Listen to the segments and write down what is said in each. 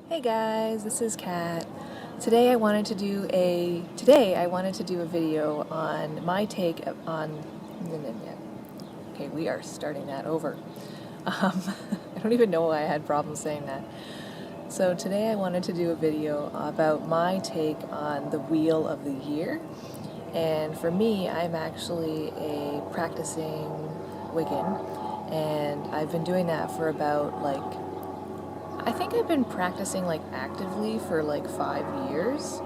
Hey guys, this is Kat. Today I wanted to do a video on my take on. Okay, we are starting that over. I don't even know why I had problems saying that. So today I wanted to do a video about my take on the Wheel of the Year. And for me, I'm actually a practicing Wiccan, and I've been doing that for about I think I've been practicing actively for 5 years.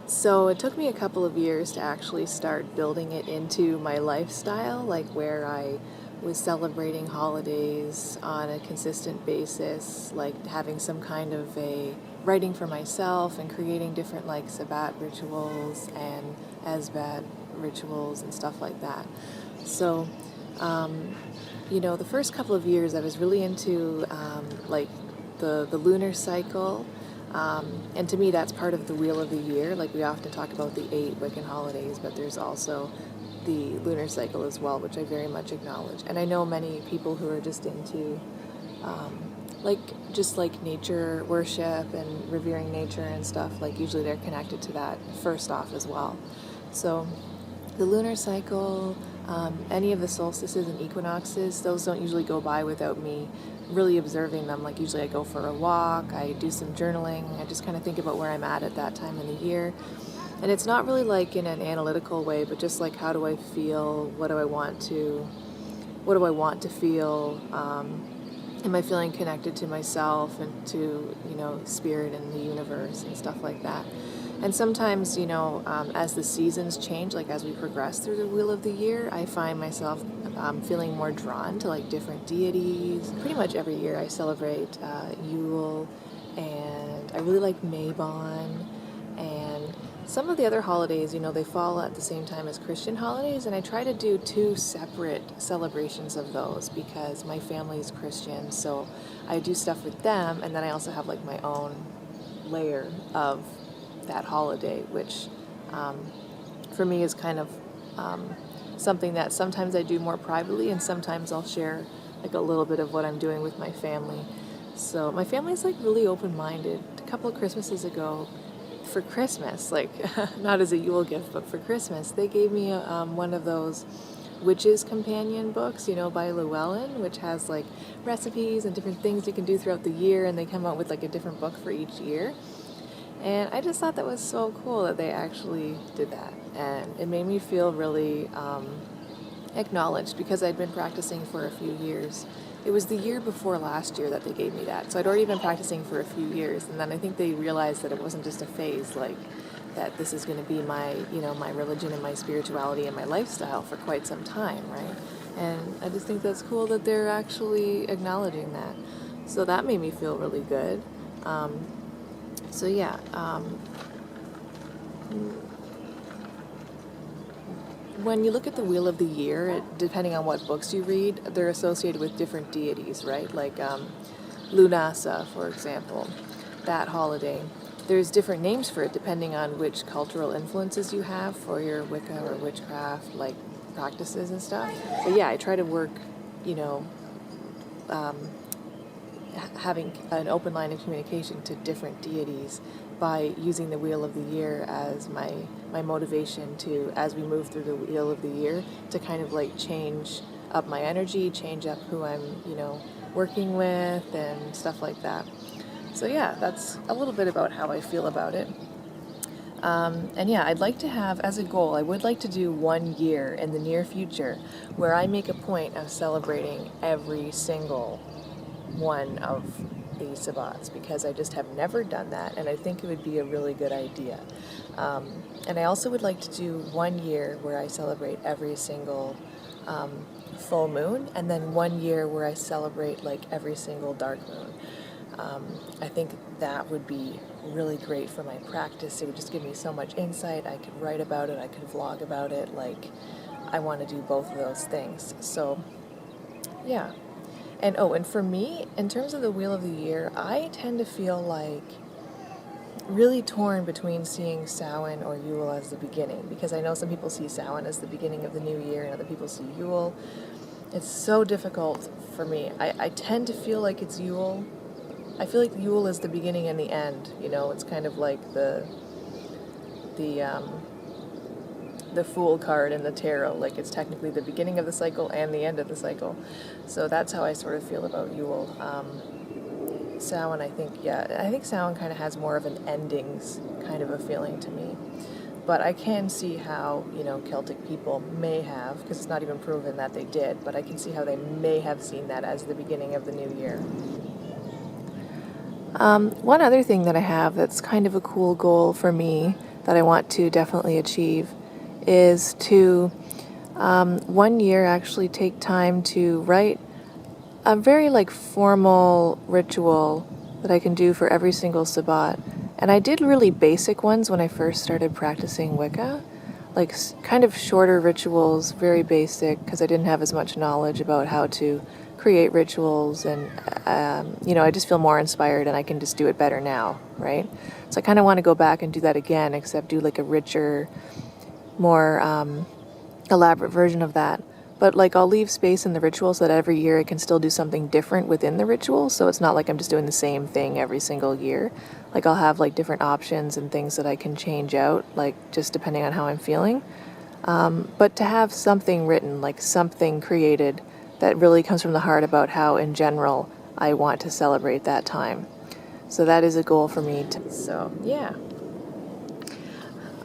So it took me a couple of years to actually start building it into my lifestyle, where I was celebrating holidays on a consistent basis, having some kind of a writing for myself and creating different Sabbat rituals and Asbat rituals and stuff like that. So the first couple of years I was really into the Lunar Cycle, and to me that's part of the Wheel of the Year. We often talk about the 8 Wiccan holidays, but there's also the Lunar Cycle as well, which I very much acknowledge. And I know many people who are just into nature worship and revering nature and stuff, usually they're connected to that first off as well. So the lunar cycle, any of the solstices and equinoxes, those don't usually go by without me really observing them. Usually I go for a walk, I do some journaling, I just kind of think about where I'm at that time in the year. And it's not really in an analytical way, but just how do I feel, what do I want to feel, am I feeling connected to myself and to, spirit and the universe and stuff like that. And sometimes, as the seasons change, as we progress through the Wheel of the Year, I find myself feeling more drawn to different deities. Pretty much every year I celebrate Yule, and I really like Mabon, and some of the other holidays, they fall at the same time as Christian holidays, and I try to do 2 separate celebrations of those because my family is Christian, so I do stuff with them, and then I also have my own layer of that holiday, which for me is kind of something that sometimes I do more privately, and sometimes I'll share a little bit of what I'm doing with my family. So my family's really open-minded. A couple of Christmases ago, for Christmas, not as a Yule gift, but for Christmas, they gave me one of those Witches Companion books, by Llewellyn, which has recipes and different things you can do throughout the year, and they come out with a different book for each year. And I just thought that was so cool that they actually did that, and it made me feel really acknowledged because I'd been practicing for a few years. It was the year before last year that they gave me that, so I'd already been practicing for a few years, and then I think they realized that it wasn't just a phase, that this is going to be my, my religion and my spirituality and my lifestyle for quite some time, right? And I just think that's cool that they're actually acknowledging that. So that made me feel really good. So yeah, when you look at the Wheel of the Year, depending on what books you read, they're associated with different deities, right? Lunasa, for example, that holiday. There's different names for it depending on which cultural influences you have for your Wicca or witchcraft, practices and stuff. But yeah, I try to work, having an open line of communication to different deities by using the Wheel of the Year as my motivation to, as we move through the Wheel of the Year, to kind of change up my energy, change up who I'm, working with and stuff like that. So yeah, that's a little bit about how I feel about it. And yeah, I'd like to have, as a goal, I would like to do 1 year in the near future where I make a point of celebrating every single one of the sabbats, because I just have never done that, and I think it would be a really good idea. And I also would like to do 1 year where I celebrate every single full moon, and then 1 year where I celebrate every single dark moon. I think that would be really great for my practice. It would just give me so much insight. I could write about it, I could vlog about it. I want to do both of those things. So yeah. And for me, in terms of the Wheel of the Year, I tend to feel really torn between seeing Samhain or Yule as the beginning, because I know some people see Samhain as the beginning of the new year and other people see Yule. It's so difficult for me. I tend to feel like it's Yule, I feel like Yule is the beginning and the end, you know, it's kind of like the Fool card in the tarot, like it's technically the beginning of the cycle and the end of the cycle. So that's how I sort of feel about Yule. Samhain, I think Samhain kind of has more of an endings kind of a feeling to me. But I can see how, you know, Celtic people may have, because it's not even proven that they did, but I can see how they may have seen that as the beginning of the new year. One other thing that I have that's kind of a cool goal for me that I want to definitely achieve is to 1 year actually take time to write a very like formal ritual that I can do for every single Sabbat. And I did really basic ones when I first started practicing Wicca, like kind of shorter rituals, very basic, because I didn't have as much knowledge about how to create rituals, and you know, I just feel more inspired and I can just do it better now, right? So I kind of want to go back and do that again, except do like a richer, more elaborate version of that. But like I'll leave space in the ritual so that every year I can still do something different within the ritual, so it's not like I'm just doing the same thing every single year. Like I'll have like different options and things that I can change out, like just depending on how I'm feeling. But to have something written, like something created that really comes from the heart about how in general I want to celebrate that time. So that is a goal for me. So yeah.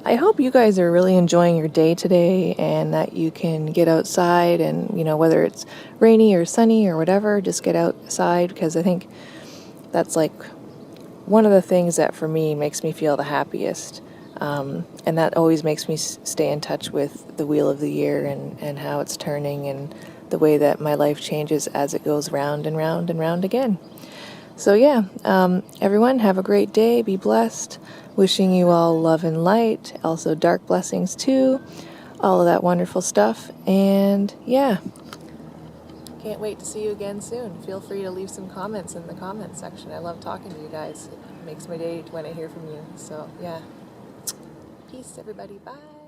I hope you guys are really enjoying your day today and that you can get outside and, you know, whether it's rainy or sunny or whatever, just get outside, because I think that's like one of the things that for me makes me feel the happiest. And that always makes me stay in touch with the wheel of the year and how it's turning and the way that my life changes as it goes round and round and round again. So yeah, everyone have a great day, be blessed. Wishing you all love and light, also dark blessings too, all of that wonderful stuff. And yeah, can't wait to see you again soon. Feel free to leave some comments in the comments section. I love talking to you guys. It makes my day when I hear from you. So yeah, peace everybody, bye.